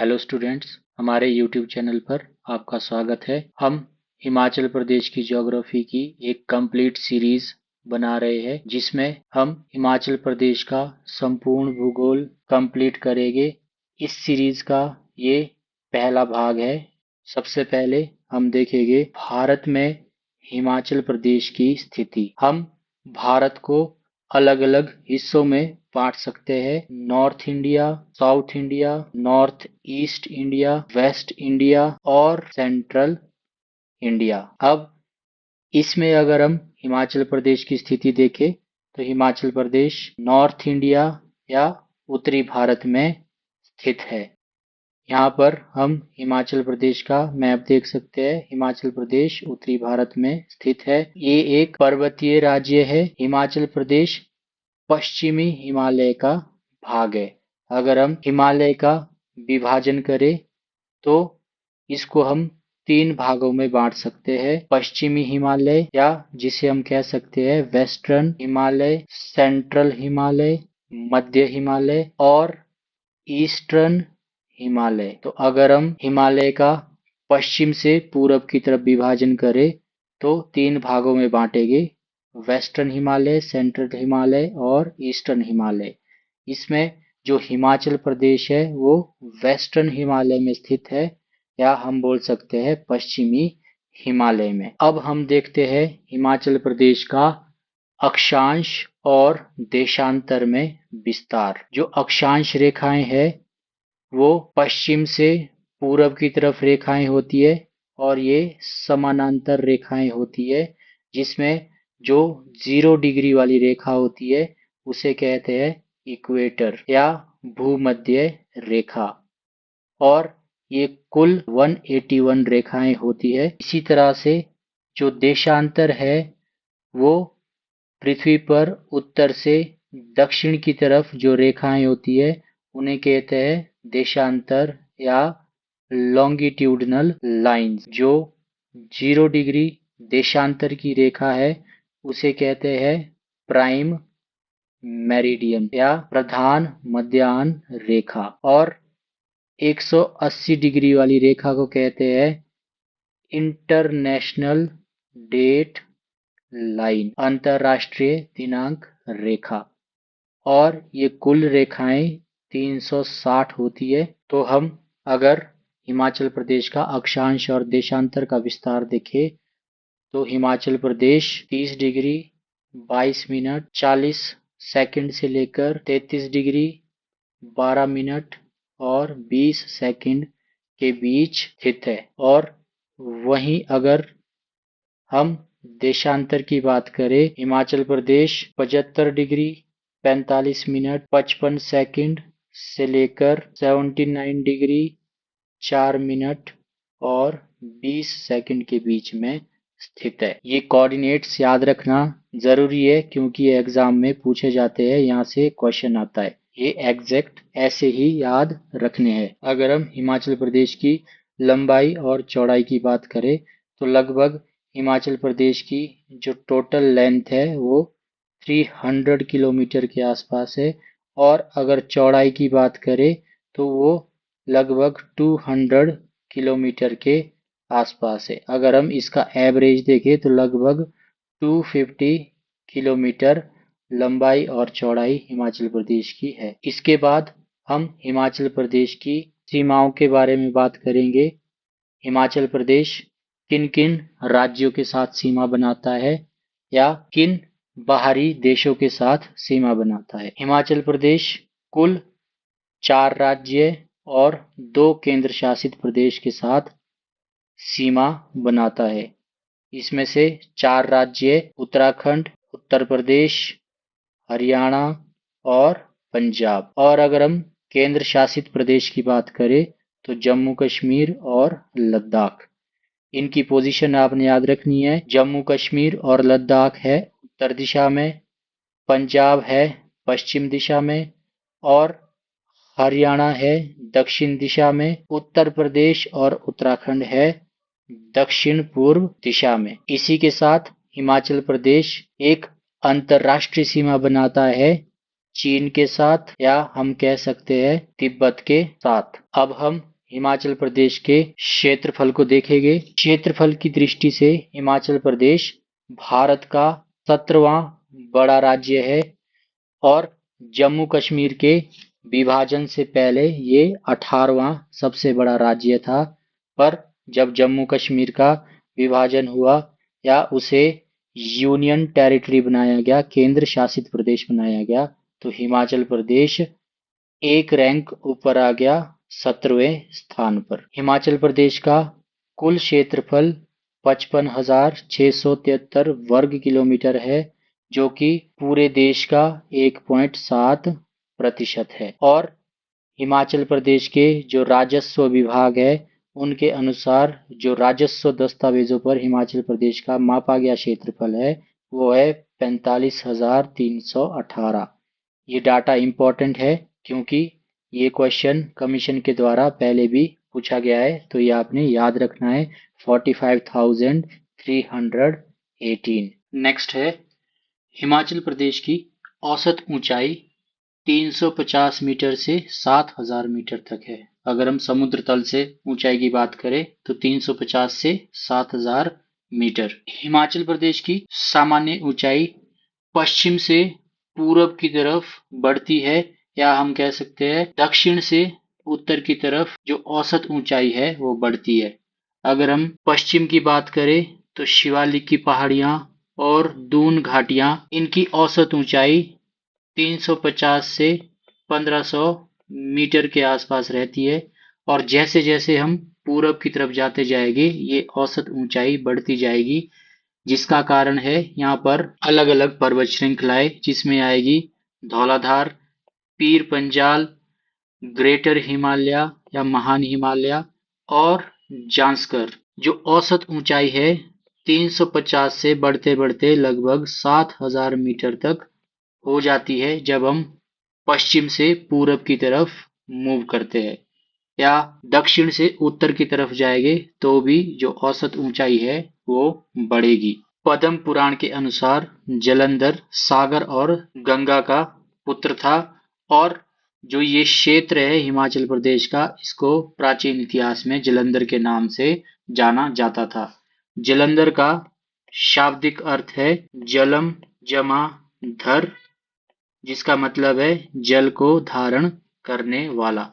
Hello students, हमारे YouTube channel पर आपका स्वागत है। हम हिमाचल प्रदेश की ज्योग्राफी की एक कंप्लीट सीरीज बना रहे हैं जिसमें हम हिमाचल प्रदेश का संपूर्ण भूगोल कंप्लीट करेंगे। इस सीरीज का ये पहला भाग है। सबसे पहले हम देखेंगे भारत में हिमाचल प्रदेश की स्थिति। हम भारत को अलग अलग हिस्सों में बांट सकते हैं। North India, south India, north east India, waste India और सेंट्रल इंडिया। अब इसमें अगर हम हिमाचल प्रदेश की स्थिति देखें तो हिमाचल प्रदेश नॉर्थ इंडिया या उत्तरी भारत में स्थित है। यहाँ पर हम हिमाचल प्रदेश का मैप देख सकते हैं। हिमाचल प्रदेश उत्तरी भारत में स्थित है। ये एक पर्वतीय राज्य है। हिमाचल प्रदेश पश्चिमी हिमालय का भाग है। अगर हम हिमालय का विभाजन करें तो इसको हम 3 भागों में बांट सकते हैं। पश्चिमी हिमालय या जिसे हम कह सकते हैं वेस्टर्न हिमालय, सेंट्रल हिमालय, मध्य हिमालय और ईस्टर्न हिमालय। तो अगर हम हिमालय का पश्चिम से पूरब की तरफ विभाजन करें तो 3 भागों में बांटेंगे, वेस्टर्न हिमालय, सेंट्रल हिमालय और ईस्टर्न हिमालय। इसमें जो हिमाचल प्रदेश है वो वेस्टर्न हिमालय में स्थित है या हम बोल सकते हैं पश्चिमी हिमालय में। अब हम देखते हैं हिमाचल प्रदेश का अक्षांश और देशांतर में विस्तार। जो अक्षांश रेखाएं हैं वो पश्चिम से पूरब की तरफ रेखाएं होती है और ये समानांतर रेखाएं होती है, जिसमें जो 0 डिग्री वाली रेखा होती है उसे कहते हैं इक्वेटर या भूमध्य रेखा, और ये कुल 181 रेखाएं होती है। इसी तरह से जो देशांतर है वो पृथ्वी पर उत्तर से दक्षिण की तरफ जो रेखाएं होती है उन्हें कहते हैं देशांतर या लॉन्गिट्यूडनल लाइंस। जो 0 डिग्री देशांतर की रेखा है उसे कहते हैं प्राइम मेरिडियन या प्रधान मध्याह्न रेखा, और 180 डिग्री वाली रेखा को कहते हैं इंटरनेशनल डेट लाइन, अंतरराष्ट्रीय दिनांक रेखा। और ये कुल रेखाएं 360 होती है। तो हम अगर हिमाचल प्रदेश का अक्षांश और देशांतर का विस्तार देखें तो Himachal Pradesh 30 degree 22 minute 40 second से लेकर 33 डिग्री 12 मिनट और 20 सेकंड के बीच स्थित है। और वहीं अगर हम देशांतर की बात करें, Himachal Pradesh 75 degree 45 minute 55 second से लेकर 79 डिग्री 4 मिनट और 20 सेकंड के बीच में स्थित है। ये कोऑर्डिनेट्स याद रखना जरूरी है क्योंकि ये एग्जाम में पूछे जाते हैं, यहाँ से क्वेश्चन आता है। ये एग्जैक्ट ऐसे ही याद रखने हैं। अगर हम हिमाचल प्रदेश की लंबाई और चौड़ाई की बात करें तो लगभग हिमाचल प्रदेश की जो टोटल लेंथ है वो 300 किलोमीटर के आसपास है, और अगर चौड़ाई की बात करें तो वो लगभग 200 किलोमीटर के आसपास है। अगर हम इसका एवरेज देखें तो लगभग 250 किलोमीटर लंबाई और चौड़ाई हिमाचल प्रदेश की है। इसके बाद हम हिमाचल प्रदेश की सीमाओं के बारे में बात करेंगे। हिमाचल प्रदेश किन किन राज्यों के साथ सीमा बनाता है या किन बाहरी देशों के साथ सीमा बनाता है। हिमाचल प्रदेश कुल 4 राज्य और 2 केंद्र शासित प्रदेश के साथ सीमा बनाता है। इसमें से 4 राज्य उत्तराखंड, उत्तर प्रदेश, हरियाणा और पंजाब। और अगर हम केंद्र शासित प्रदेश की बात करें तो जम्मू कश्मीर और लद्दाख। इनकी पोजीशन आपने याद रखनी है। जम्मू कश्मीर और लद्दाख है उत्तर दिशा में, पंजाब है पश्चिम दिशा में और हरियाणा है दक्षिण दिशा में, उत्तर प्रदेश और उत्तराखंड है दक्षिण पूर्व दिशा में। इसी के साथ हिमाचल प्रदेश एक अंतरराष्ट्रीय सीमा बनाता है चीन के साथ या हम कह सकते हैं तिब्बत के साथ। अब हम हिमाचल प्रदेश के क्षेत्रफल को देखेंगे। क्षेत्रफल की दृष्टि से हिमाचल प्रदेश भारत का 17वां बड़ा राज्य है और जम्मू कश्मीर के विभाजन से पहले ये 18वां सबसे बड़ा राज्य था। पर जब जम्मू कश्मीर का विभाजन हुआ या उसे यूनियन टेरिटरी बनाया गया, केंद्र शासित प्रदेश बनाया गया, तो हिमाचल प्रदेश एक रैंक ऊपर आ गया 17वें स्थान पर। हिमाचल प्रदेश का कुल क्षेत्रफल 55,673 वर्ग किलोमीटर है, जो कि पूरे देश का 1.7% है। और हिमाचल प्रदेश के जो राजस्व विभाग है, उनके अनुसार जो राजस्व दस्तावेजों पर हिमाचल प्रदेश का मापा गया क्षेत्रफल है, वो है 45,318। ये डाटा इम्पोर्टेंट है क्योंकि ये क्वेश्चन कमीशन के द्वारा पहले भी पूछा गया है, तो ये आपने याद रखना है। 45,318। नेक्स्ट है हिमाचल प्रदेश की औसत ऊंचाई 350 मीटर से 7,000 मीटर तक है। अगर हम समुद्र तल से ऊंचाई की बात करें तो 350 से 7,000 मीटर। हिमाचल प्रदेश की सामान्य ऊंचाई पश्चिम से पूरब की तरफ बढ़ती है, या हम कह सकते हैं दक्षिण से उत्तर की तरफ जो औसत ऊंचाई है वो बढ़ती है। अगर हम पश्चिम की बात करें तो शिवालिक की पहाड़ियां और दून घाटियां, इनकी औसत ऊंचाई 350 से 1500 मीटर के आसपास रहती है। और जैसे जैसे हम पूरब की तरफ जाते जाएंगे ये औसत ऊंचाई बढ़ती जाएगी, जिसका कारण है यहाँ पर अलग अलग पर्वत श्रृंखलाएं, जिसमें आएगी धौलाधार, पीर पंजाल, ग्रेटर हिमालय या महान हिमालय और जांस्कर। जो औसत ऊंचाई है 350 से बढ़ते बढ़ते लगभग 7,000 मीटर तक हो जाती है जब हम पश्चिम से पूरब की तरफ मूव करते हैं, या दक्षिण से उत्तर की तरफ जाएंगे तो भी जो औसत ऊंचाई है वो बढ़ेगी। पद्म पुराण के अनुसार जलंधर सागर और गंगा का पुत्र था, और जो ये क्षेत्र है हिमाचल प्रदेश का, इसको प्राचीन इतिहास में जलंधर के नाम से जाना जाता था। जलंधर का शाब्दिक अर्थ है जलम जमा धर, जिसका मतलब है जल को धारण करने वाला।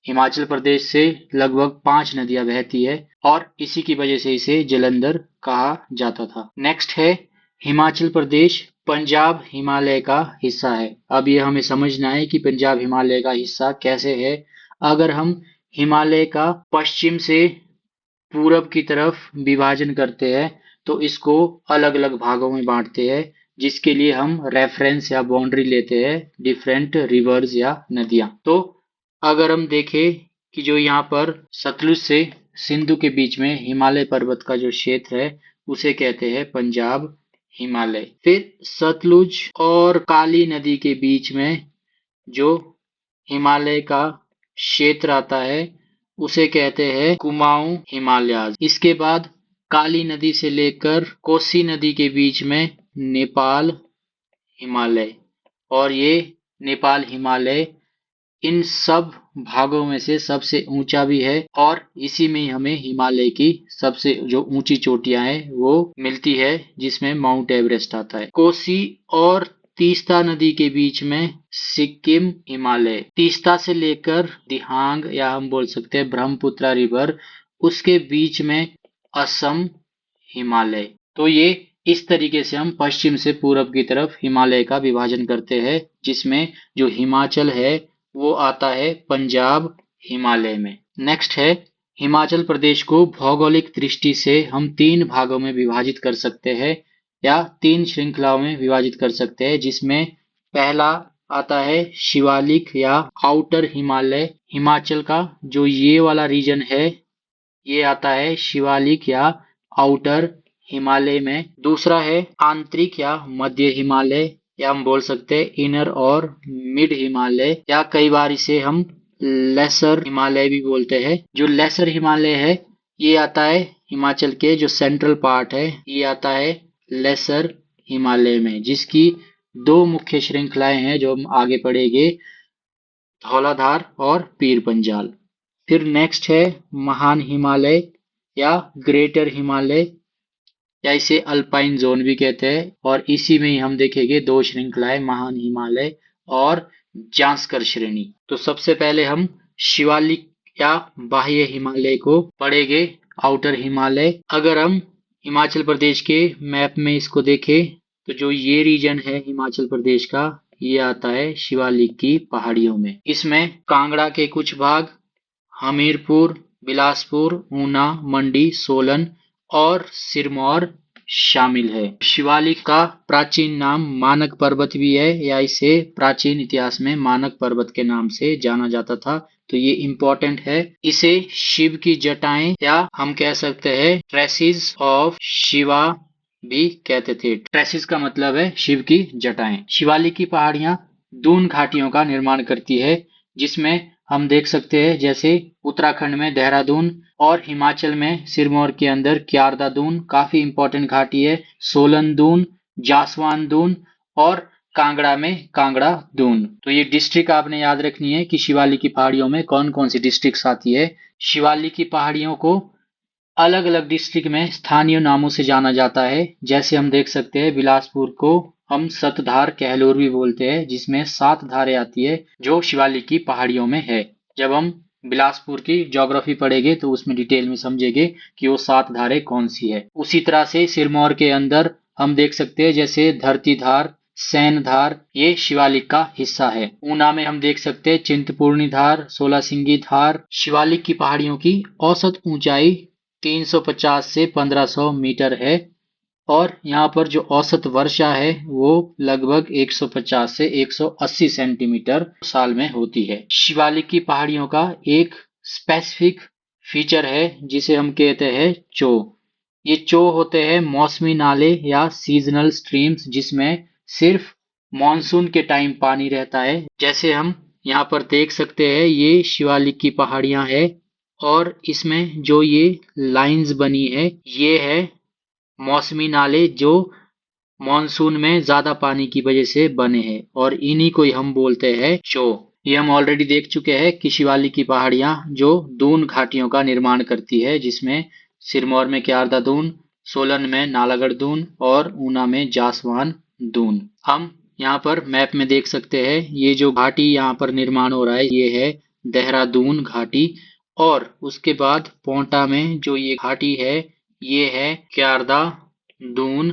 हिमाचल प्रदेश से लगभग 5 नदियां बहती है और इसी की वजह से इसे जलंधर कहा जाता था। नेक्स्ट है हिमाचल प्रदेश पंजाब हिमालय का हिस्सा है। अब ये हमें समझना है कि पंजाब हिमालय का हिस्सा कैसे है। अगर हम हिमालय का पश्चिम से पूरब की तरफ विभाजन करते हैं तो इसको अलग अलग भागों में बांटते हैं, जिसके लिए हम रेफरेंस या बाउंड्री लेते हैं डिफरेंट रिवर्स या नदियां। तो अगर हम देखें कि जो यहाँ पर सतलुज से सिंधु के बीच में हिमालय पर्वत का जो क्षेत्र है उसे कहते हैं पंजाब हिमालय। फिर सतलुज और काली नदी के बीच में जो हिमालय का क्षेत्र आता है उसे कहते हैं कुमाऊं हिमालय। इसके बाद काली नदी से लेकर कोसी नदी के बीच में नेपाल हिमालय, और ये नेपाल हिमालय इन सब भागों में से सबसे ऊंचा भी है, और इसी में हमें हिमालय की सबसे जो ऊंची चोटियां हैं वो मिलती है, जिसमें माउंट एवरेस्ट आता है। कोसी और तीस्ता नदी के बीच में सिक्किम हिमालय, तीस्ता से लेकर दिहांग या हम बोल सकते हैं ब्रह्मपुत्रा रिवर, उसके बीच में असम हिमालय। तो ये इस तरीके से हम पश्चिम से पूरब की तरफ हिमालय का विभाजन करते हैं, जिसमें जो हिमाचल है वो आता है पंजाब हिमालय में। नेक्स्ट है हिमाचल प्रदेश को भौगोलिक दृष्टि से हम 3 भागों में विभाजित कर सकते हैं, या 3 श्रृंखलाओं में विभाजित कर सकते हैं, जिसमें पहला आता है शिवालिक या आउटर हिमालय। हिमाचल का जो ये वाला रीजन है ये आता है शिवालिक या आउटर हिमालय में। दूसरा है आंतरिक या मध्य हिमालय, या हम बोल सकते हैं इनर और मिड हिमालय, या कई बार इसे हम लेसर हिमालय भी बोलते हैं। जो लेसर हिमालय है ये आता है हिमाचल के जो सेंट्रल पार्ट है, ये आता है लेसर हिमालय में, जिसकी 2 मुख्य श्रृंखलाएं हैं जो हम आगे पढ़ेंगे, धौलाधार और पीर पंजाल। फिर नेक्स्ट है महान हिमालय या ग्रेटर हिमालय, या इसे अल्पाइन जोन भी कहते हैं। और इसी में ही हम देखेंगे दो श्रृंखलाएं, महान हिमालय और जांस्कर श्रेणी। तो सबसे पहले हम शिवालिक या बाह्य हिमालय को पढ़ेंगे, आउटर हिमालय। अगर हम हिमाचल प्रदेश के मैप में इसको देखें तो जो ये रीजन है हिमाचल प्रदेश का, ये आता है शिवालिक की पहाड़ियों में। इसमें कांगड़ा के कुछ भाग, हमीरपुर, बिलासपुर, ऊना, मंडी, सोलन और सिरमौर शामिल है। शिवालिक का प्राचीन नाम मानक पर्वत भी है, या इसे प्राचीन इतिहास में मानक पर्वत के नाम से जाना जाता था। तो ये इम्पोर्टेंट है। इसे शिव की जटाएं या हम कह सकते हैं ट्रेसिस ऑफ शिवा भी कहते थे। ट्रेसिस का मतलब है शिव की जटाएं। शिवालिक की पहाड़ियां दून घाटियों का निर्माण करती है, जिसमें हम देख सकते हैं जैसे उत्तराखंड में देहरादून और हिमाचल में सिरमौर के अंदर क्यारदा दून काफी इंपॉर्टेंट घाटी है, सोलन दून, जासवान दून और कांगड़ा में कांगड़ा दून। तो ये डिस्ट्रिक्ट आपने याद रखनी है कि शिवालिक की पहाड़ियों में कौन कौन सी डिस्ट्रिक्ट आती है। शिवालिक की पहाड़ियों को अलग अलग डिस्ट्रिक्ट में स्थानीय नामों से जाना जाता है। जैसे हम देख सकते हैं बिलासपुर को हम सतधार कहलोर भी बोलते हैं, जिसमें 7 धारें आती है जो शिवालिक की पहाड़ियों में है। जब हम बिलासपुर की ज्योग्राफी पढ़ेंगे तो उसमें डिटेल में समझेंगे कि वो 7 धारें कौन सी है। उसी तरह से सिरमौर के अंदर हम देख सकते हैं जैसे धरती धार, सैन धार, ये शिवालिक का हिस्सा है। ऊना में हम देख सकते हैं चिंतपूर्णी धार, सोलासिंगी धार। शिवालिक की पहाड़ियों की औसत ऊंचाई 350 से 1500 मीटर है और यहाँ पर जो औसत वर्षा है वो लगभग 150 से 180 सेंटीमीटर साल में होती है। शिवालिक की पहाड़ियों का एक स्पेसिफिक फीचर है जिसे हम कहते हैं चो। ये चो होते हैं मौसमी नाले या सीजनल स्ट्रीम्स, जिसमें सिर्फ मॉनसून के टाइम पानी रहता है। जैसे हम यहाँ पर देख सकते हैं ये शिवालिक की पहाड़ियां है और इसमें जो ये लाइंस बनी है ये है मौसमी नाले जो मॉनसून में ज्यादा पानी की वजह से बने हैं और इन्हीं को ही हम बोलते हैं चो। ये हम ऑलरेडी देख चुके हैं कि शिवालिक की पहाड़ियां जो दून घाटियों का निर्माण करती है, जिसमें सिरमौर में क्यारदा दून, सोलन में नालागढ़ दून और ऊना में जासवान दून। हम यहाँ पर मैप में देख सकते हैं ये जो घाटी यहाँ पर निर्माण हो रहा है ये है देहरादून घाटी, और उसके बाद पोंटा में जो ये घाटी है ये है क्यारदा दून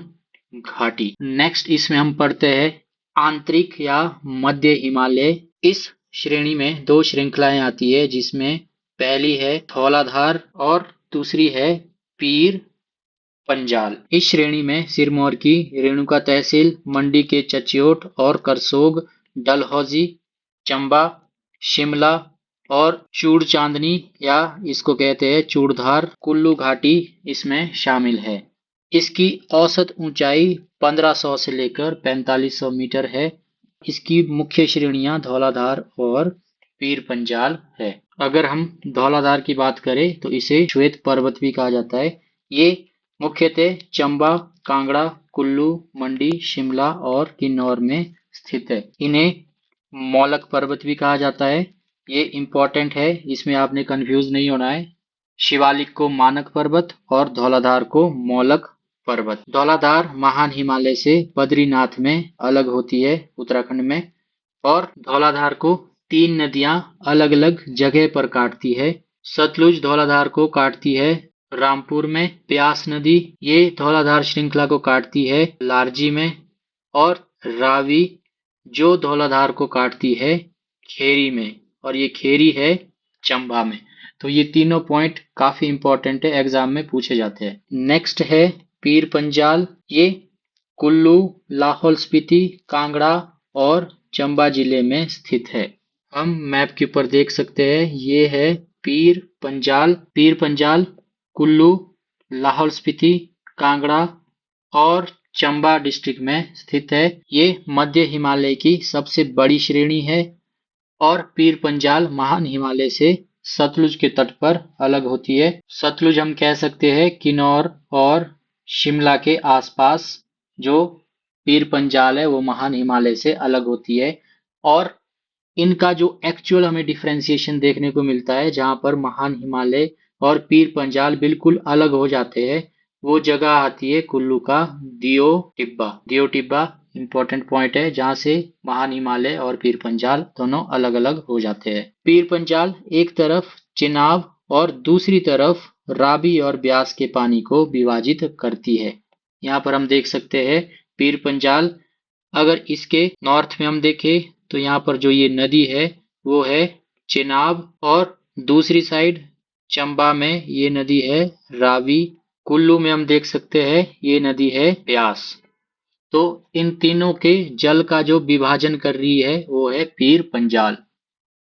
घाटी। नेक्स्ट इसमें हम पढ़ते हैं आंतरिक या मध्य हिमालय। इस श्रेणी में दो श्रृंखलाएं आती है, जिसमें पहली है धौलाधार और दूसरी है पीर पंजाल। इस श्रेणी में सिरमौर की रेणुका तहसील, मंडी के चच्योट और करसोग, डलहौजी, चंबा, शिमला और चूड़ चांदनी या इसको कहते हैं चूड़धार, कुल्लू घाटी इसमें शामिल है। इसकी औसत ऊंचाई 1500 से लेकर 4500 मीटर है। इसकी मुख्य श्रेणियां धौलाधार और पीर पंजाल है। अगर हम धौलाधार की बात करें तो इसे श्वेत पर्वत भी कहा जाता है। ये मुख्यतः चंबा, कांगड़ा, कुल्लू, मंडी, शिमला और किन्नौर में स्थित है। इन्हें मौलक पर्वत भी कहा जाता है। ये इम्पोर्टेंट है, इसमें आपने कंफ्यूज नहीं होना है। शिवालिक को मानक पर्वत और धौलाधार को मौलक पर्वत। धौलाधार महान हिमालय से बद्रीनाथ में अलग होती है उत्तराखंड में, और धौलाधार को 3 नदियां अलग अलग जगह पर काटती है। सतलुज धौलाधार को काटती है रामपुर में, ब्यास नदी ये धौलाधार श्रृंखला को काटती है लारजी में, और रावी जो धौलाधार को काटती है खेरी में, और ये खेरी है चंबा में। तो ये तीनों पॉइंट काफी इंपॉर्टेंट है, एग्जाम में पूछे जाते हैं। नेक्स्ट है पीर पंजाल। ये कुल्लू, लाहौल स्पीति, कांगड़ा और चंबा जिले में स्थित है। हम मैप के ऊपर देख सकते हैं ये है पीर पंजाल। पीर पंजाल कुल्लू, लाहौल स्पीति, कांगड़ा और चंबा डिस्ट्रिक्ट में स्थित है। ये मध्य हिमालय की सबसे बड़ी श्रेणी है और पीर पंजाल महान हिमालय से सतलुज के तट पर अलग होती है। सतलुज हम कह सकते हैं किन्नौर और शिमला के आसपास, जो पीर पंजाल है वो महान हिमालय से अलग होती है। और इनका जो एक्चुअल हमें डिफ्रेंसिएशन देखने को मिलता है, जहां पर महान हिमालय और पीर पंजाल बिल्कुल अलग हो जाते हैं, वो जगह आती है कुल्लू का दियो टिब्बा। दियो टिब्बा इंपॉर्टेंट पॉइंट है, जहां से महान हिमालय और पीर पंजाल दोनों अलग अलग हो जाते हैं। पीर पंजाल एक तरफ चिनाब और दूसरी तरफ रावी और ब्यास के पानी को विभाजित करती है। यहाँ पर हम देख सकते हैं पीर पंजाल, अगर इसके नॉर्थ में हम देखें तो यहाँ पर जो ये नदी है वो है चेनाब, और दूसरी साइड चंबा में ये नदी है रावी। कुल्लू में हम देख सकते हैं ये नदी है ब्यास। तो इन तीनों के जल का जो विभाजन कर रही है वो है पीर पंजाल।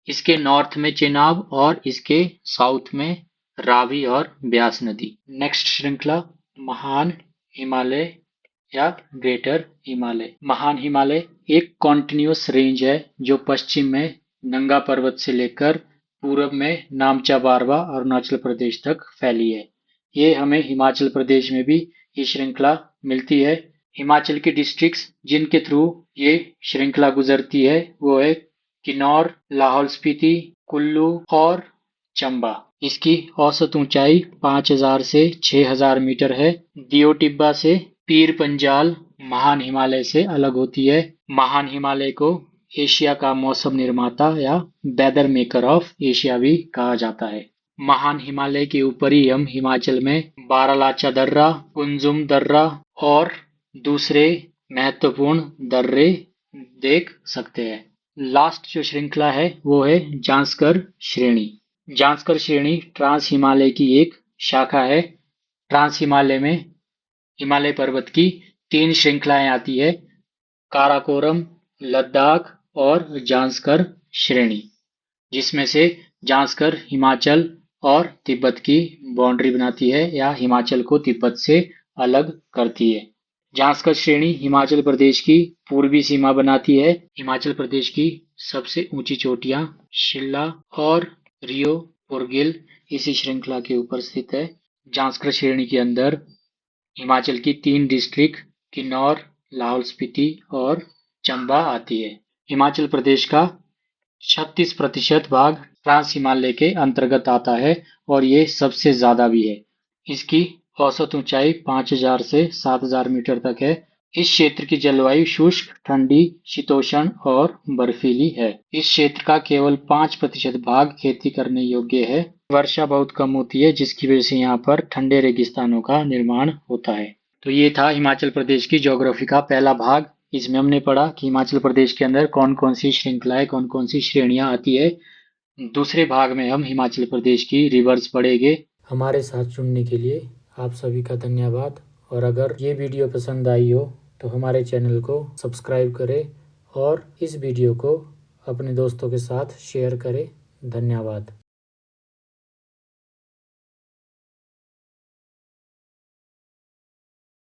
इसके नॉर्थ में चेनाब और इसके साउथ में रावी और ब्यास नदी। नेक्स्ट श्रृंखला महान हिमालय या ग्रेटर हिमालय। महान हिमालय एक कॉन्टिन्यूअस रेंज है जो पश्चिम में नंगा पर्वत से लेकर पूरब में नामचा बारवा अरुणाचल प्रदेश तक फैली है। ये हमें हिमाचल प्रदेश में भी ये श्रृंखला मिलती है। हिमाचल की डिस्ट्रिक्ट्स जिनके थ्रू ये श्रृंखला गुजरती है वो है किन्नौर, लाहौल स्पीति, कुल्लू और चंबा। इसकी औसत ऊंचाई 5000 से 6000 मीटर है। दियो टिब्बा से पीर पंजाल महान हिमालय से अलग होती है। महान हिमालय को एशिया का मौसम निर्माता या वेदर मेकर ऑफ एशिया भी कहा जाता है। महान हिमालय के ऊपर ही हम हिमाचल में बारालाचा दर्रा, कुंजुम दर्रा और दूसरे महत्वपूर्ण दर्रे देख सकते हैं। लास्ट जो श्रृंखला है वो है जांस्कर श्रेणी। जांस्कर श्रेणी ट्रांस हिमालय की एक शाखा है। ट्रांस हिमालय में हिमालय पर्वत की 3 श्रृंखलाएं आती है, काराकोरम, लद्दाख और जांस्कर श्रेणी, जिसमें से जांस्कर हिमाचल और तिब्बत की बाउंड्री बनाती है या हिमाचल को तिब्बत से अलग करती है। जांस्कर श्रेणी हिमाचल प्रदेश की पूर्वी सीमा बनाती है। हिमाचल प्रदेश की सबसे ऊंची चोटियां शिल्ला और रियो पुरगिल इसी श्रृंखला के ऊपर स्थित है। जांस्कर श्रेणी के अंदर हिमाचल की 3 डिस्ट्रिक्ट किन्नौर, लाहौल स्पीति और चंबा आती है। हिमाचल प्रदेश का 36% भाग ट्रांस हिमालय के अंतर्गत आता है और ये सबसे ज्यादा भी है। इसकी औसत ऊंचाई 5000 से 7000 मीटर तक है। इस क्षेत्र की जलवायु शुष्क, ठंडी, शीतोष्ण और बर्फीली है। इस क्षेत्र का केवल 5% भाग खेती करने योग्य है। वर्षा बहुत कम होती है, जिसकी वजह से यहाँ पर ठंडे रेगिस्तानों का निर्माण होता है। तो ये था हिमाचल प्रदेश की ज्योग्राफी का पहला भाग। इसमें हमने पढ़ा कि हिमाचल प्रदेश के अंदर कौन कौन सी श्रृंखलाएं, कौन कौन सी श्रेणियां आती है। दूसरे भाग में हम हिमाचल प्रदेश की रिवर्स पढ़ेंगे। हमारे साथ जुड़ने के लिए आप सभी का धन्यवाद, और अगर ये वीडियो पसंद आई हो तो हमारे चैनल को सब्सक्राइब करें और इस वीडियो को अपने दोस्तों के साथ शेयर करें। धन्यवाद।